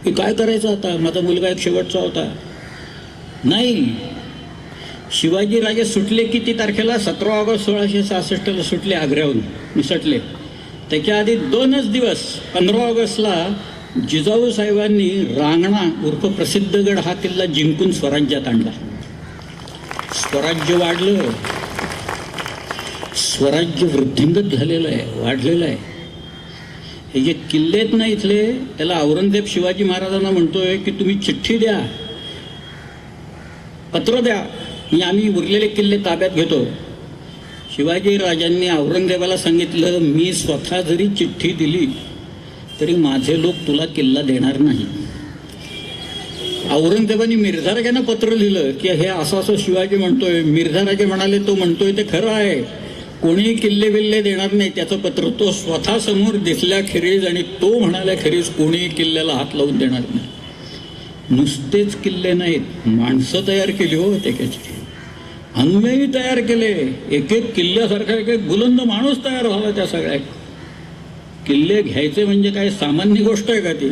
की काय करायचं आता, माझा मुलगा एक शेवटचा होता. नाही, शिवाजीराजे सुटले किती तारखेला? 17 ऑगस्ट 1666 सुटले आग्र्याहून, निसटले. त्याच्या आधी 2च दिवस 15 ऑगस्टला जिजाऊ साहेबांनी रांगणा उर्फ प्रसिद्धगड हा किल्ला जिंकून स्वराज्यात आणला. स्वराज्य वाढलं, स्वराज्य वृद्धिंगत झालेलं आहे, वाढलेलं आहे. हे जे किल्ले आहेत ना इथले, त्याला औरंगजेब शिवाजी महाराजांना म्हणतोय की तुम्ही चिठ्ठी द्या, पत्र द्या, मी आम्ही उरलेले किल्ले ताब्यात घेतो. शिवाजी राजांनी औरंगजेबाला सांगितलं, मी स्वतः जरी चिठ्ठी दिली तरी माझे लोक तुला किल्ला देणार नाही. औरंगजेबाने मिर्झा राजांना पत्र लिहिलं की हे असं असं शिवाजी म्हणतोय. मिर्झा राजे म्हणाले, तो म्हणतोय ते खरं आहे, कोणी किल्ले बिल्ले देणार नाही. त्याचं पत्र तो स्वतः समोर दिसल्याखेरीज आणि तो म्हणाल्याखेरीज कोणी किल्ल्याला हात लावून देणार नाही. नुसतेच किल्ले नाहीत, माणसं तयार केली हो त्याची, अन्वयी तयार केले. एक एक किल्ल्यासारखा एक एक बुलंद माणूस तयार झाला त्या सगळ्या. किल्ले घ्यायचे म्हणजे काय सामान्य गोष्ट आहे का ती?